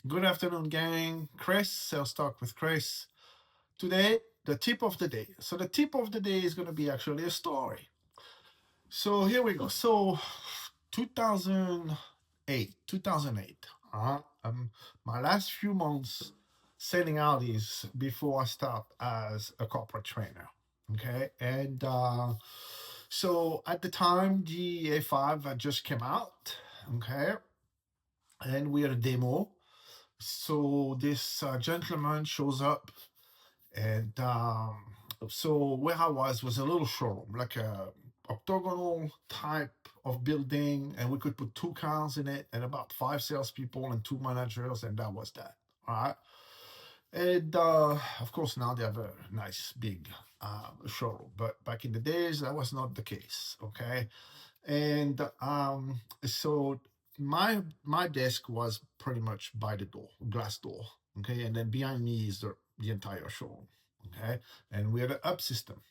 Good afternoon, gang. Chris, Sales Talk with Chris. Today, the tip of the day. So, the tip of the day is going to be actually a story. So, here we go. So, 2008. My last few months selling Audis before I start as a corporate trainer. Okay. So, at the time, the A5 had just came out. Okay. And we had a demo. So this gentleman shows up, and so where I was a little showroom, like a octagonal type of building, and we could put two cars in it, and about five salespeople and two managers, and that was that. All right. And of course, now they have a nice big showroom, but back in the days, that was not the case. Okay. And so my desk was pretty much by the door, glass door. Okay, and then behind me is the entire showroom. Okay, and we had an up system.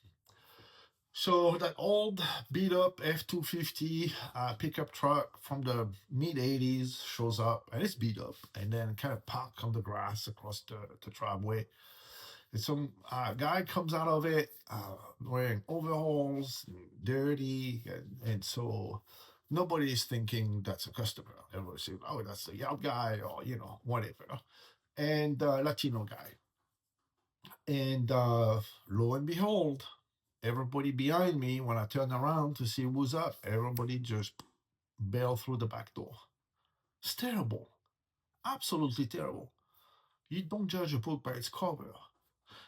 So that old beat up F-250 pickup truck from the mid 80s shows up, and it's beat up, and then kind of parked on the grass across the driveway. And some guy comes out of it wearing overalls, dirty, and so nobody is thinking that's a customer. Everybody's saying, "Oh, that's the Yelp guy," or whatever. And Latino guy. And lo and behold, everybody behind me, when I turn around to see who's up, everybody just bailed through the back door. It's terrible, absolutely terrible. You don't judge a book by its cover.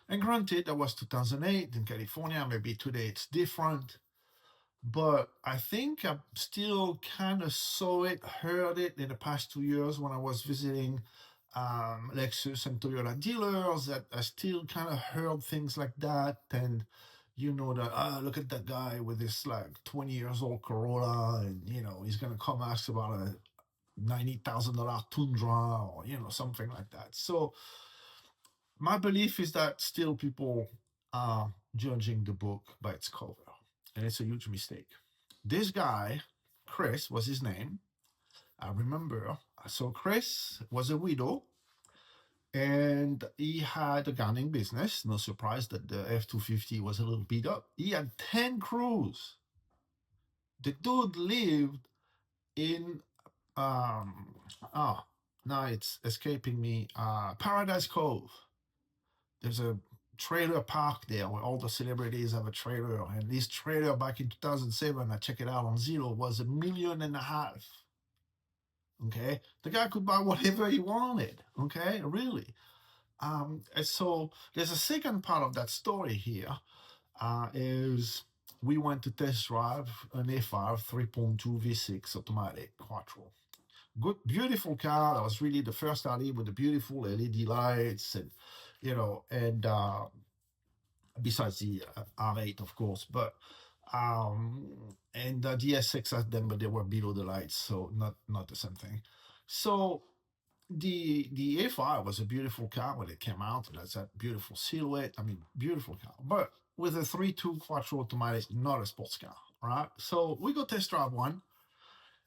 And granted, that was 2008 in California. Maybe today it's different. But I think I still kind of saw it, heard it in the past 2 years when I was visiting Lexus and Toyota dealers. That I still kind of heard things like that. And that look at that guy with this like 20 years old Corolla, and he's gonna come ask about a $90,000 Tundra, or something like that. So my belief is that still people are judging the book by its cover, and it's a huge mistake. This guy, Chris, was his name. I remember. So Chris was a widow, and he had a gunning business. No surprise that the F-250 was a little beat up. He had 10 crews. The dude lived in um oh now it's escaping me. Paradise Cove. There's a trailer park there where all the celebrities have a trailer. And this trailer back in 2007, I checked it out on Zillow, was 1.5 million. Okay. The guy could buy whatever he wanted. Okay. Really. And so there's a second part of that story here. Is we went to test drive an A5 3.2 V6 automatic quattro. Good, beautiful car. That was really the first Audi with the beautiful LED lights, and and besides the R8, of course, but and the S6 had them, but they were below the lights, so not the same thing. So the A5 was a beautiful car when it came out. It has that beautiful silhouette. I mean, beautiful car, but with a 3.2 quattro automatic, not a sports car, right? So we go test drive one,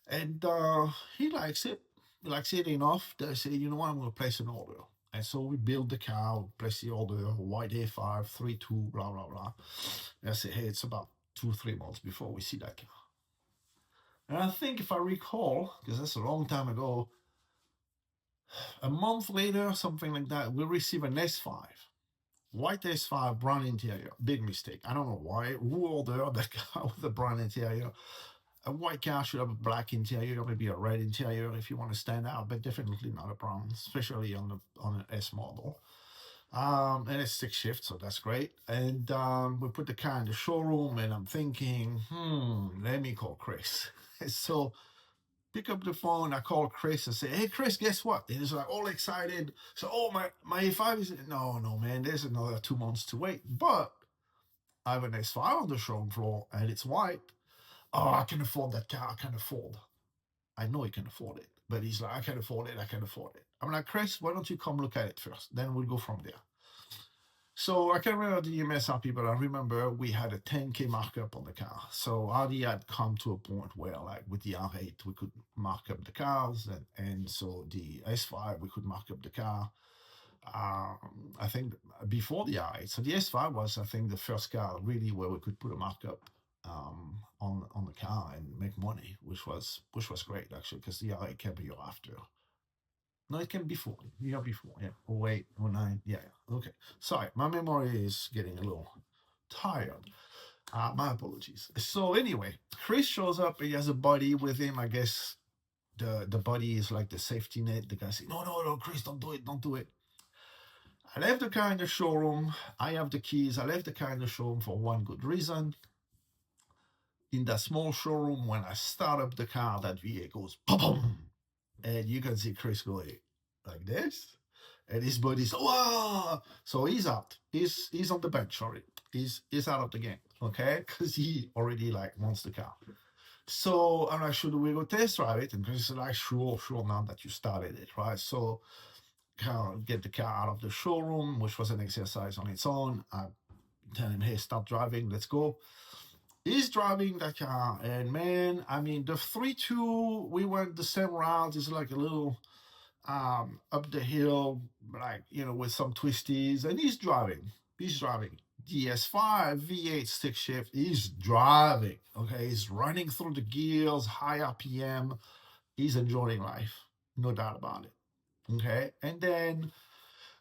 and he likes it. He likes it enough that I say, you know what, I'm going to place an order. And so we build the car, place the order, white A5, 3.2, blah, blah, blah. And I say, hey, it's about 2, 3 months before we see that car. And I think if I recall, because that's a long time ago, a month later, something like that, we receive an S5. White S5, brown interior. Big mistake. I don't know why. Who ordered that car with the brown interior? A white car should have a black interior, maybe a red interior if you want to stand out, but definitely not a brown, especially on an S model. And it's stick shift, so that's great. And we put the car in the showroom, and I'm thinking, let me call Chris. So pick up the phone, I call Chris and say, hey Chris, guess what? And he's like all excited. So, oh, my A5 is no man, there's another 2 months to wait. But I have an S5 on the showroom floor and it's white. Oh, I can afford that car. I can afford. I know he can afford it. But he's like, I can afford it. I can afford it. I'm like, Chris, why don't you come look at it first? Then we'll go from there. So I can't remember the MSRP, but I remember we had a 10K markup on the car. So Audi had come to a point where, like with the R8, we could mark up the cars, and so the S5 we could mark up the car. I think before the R8, so the S5 was, I think, the first car really where we could put a markup on the car and make money, which was great actually, because the R8 came a year after. No, it came before, year before, yeah. Oh wait, 09, yeah, yeah. Okay. Sorry, my memory is getting a little tired. My apologies. So anyway, Chris shows up. He has a buddy with him. I guess the buddy is like the safety net. The guy says, "No, no, no, Chris, don't do it, don't do it." I left the car in the showroom. I have the keys. I left the car in the showroom for one good reason. In that small showroom, when I start up the car, that V8 goes boom, and you can see Chris going like this, and his buddy's wow. So he's out. He's on the bench. Sorry, he's out of the game. Okay, because he already like wants the car. So I'm like, should we go test drive it? And Chris is like, sure, now that you started it, right? So get the car out of the showroom, which was an exercise on its own. I tell him, hey, start driving, let's go. He's driving the car, and man, I mean, the 3-2, we went the same route. It's like a little up the hill, like, with some twisties, and he's driving. DS5 V8 stick shift, he's driving. Okay, he's running through the gears, high RPM. He's enjoying life, no doubt about it. Okay, and then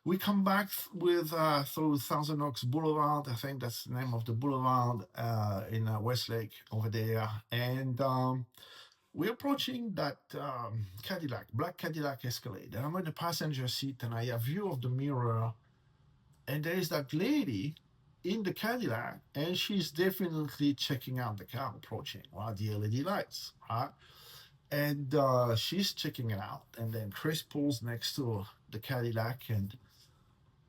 we come back with through Thousand Oaks Boulevard. I think that's the name of the boulevard in Westlake over there. And we're approaching that black Cadillac Escalade. And I'm in the passenger seat and I have view of the mirror. And there's that lady in the Cadillac, and she's definitely checking out the car approaching, right? The LED lights, right? And she's checking it out. And then Chris pulls next to the Cadillac, and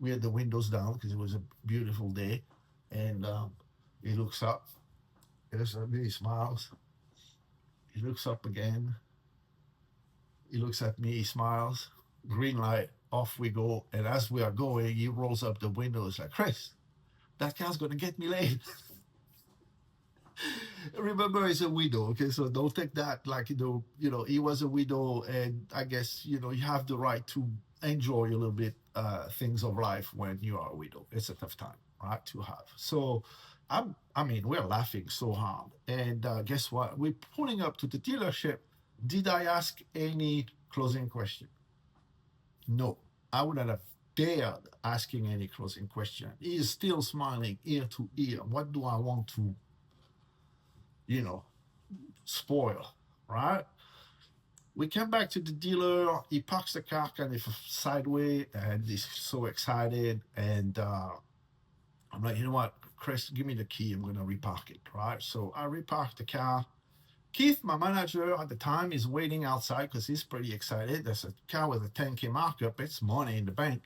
we had the windows down because it was a beautiful day. And he looks up. He smiles. He looks up again. He looks at me. He smiles. Green light. Off we go. And as we are going, he rolls up the window. It's like, Chris, that car's going to get me late. Remember, he's a widow. Okay, so don't take that like, he was a widow. And I guess, you have the right to enjoy a little bit things of life when you are a widow. It's a tough time, right, to have. So we're laughing so hard. And guess what? We're pulling up to the dealership. Did I ask any closing question? No, I wouldn't have dared asking any closing question. He is still smiling ear to ear. What do I want to, spoil, right? We came back to the dealer. He parks the car kind of sideways, and he's so excited. And I'm like, you know what, Chris, give me the key. I'm going to repark it, right? So I reparked the car. Keith, my manager at the time, is waiting outside because he's pretty excited. There's a car with a 10K markup. It's money in the bank.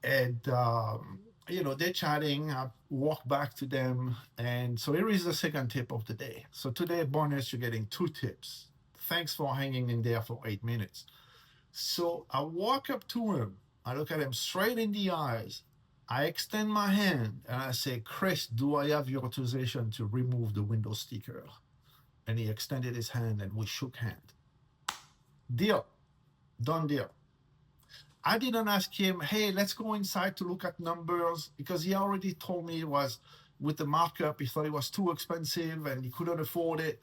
And, they're chatting. I walk back to them. And so here is the second tip of the day. So today, bonus, you're getting 2 tips. Thanks for hanging in there for 8 minutes. So I walk up to him. I look at him straight in the eyes. I extend my hand and I say, Chris, do I have your authorization to remove the window sticker? And he extended his hand and we shook hands. Deal. Done deal. I didn't ask him, hey, let's go inside to look at numbers, because he already told me it was with the markup. He thought it was too expensive and he couldn't afford it.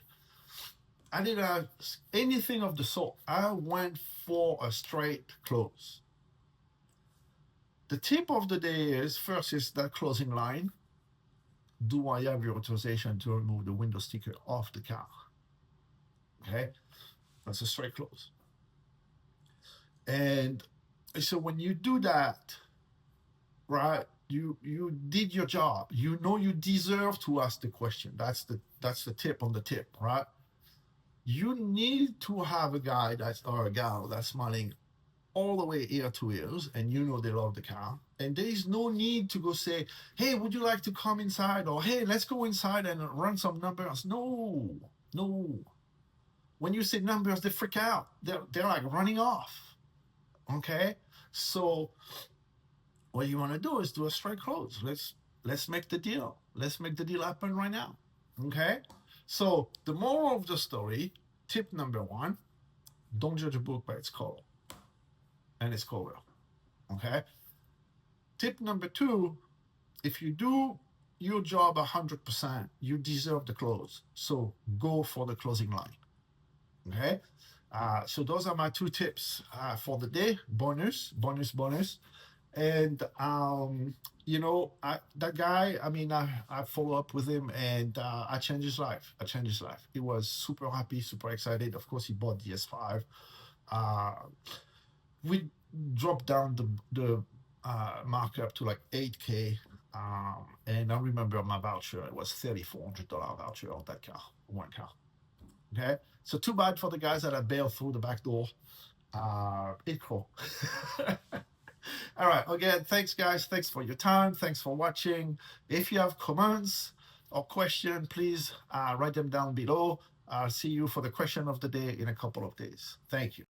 I didn't ask anything of the sort. I went for a straight close. The tip of the day is, first is that closing line. Do I have your authorization to remove the window sticker off the car? Okay, that's a straight close. And so when you do that, right, you did your job. You deserve to ask the question. That's the tip on the tip, right? You need to have a guy or a gal that's smiling all the way ear to ears, and they love the car. And there is no need to go say, hey, would you like to come inside? Or, hey, let's go inside and run some numbers. No. When you say numbers, they freak out. They're like running off. Okay? So what you want to do is do a straight close. Let's make the deal. Let's make the deal happen right now. Okay. So the moral of the story, tip number one, don't judge a book by its cover and its cover. Okay. Tip number two, if you do your job 100%, you deserve the close. So go for the closing line. Okay. So those are my two tips for the day. Bonus. And that guy, I follow up with him, and I changed his life. He was super happy, super excited. Of course, he bought the S5. Uh, we dropped down the markup to like 8K. And I remember my voucher, it was $3,400 voucher on that car, one car. Okay. So too bad for the guys that I bailed through the back door. It's cool. All right. Again, thanks, guys. Thanks for your time. Thanks for watching. If you have comments or questions, please write them down below. I'll see you for the question of the day in a couple of days. Thank you.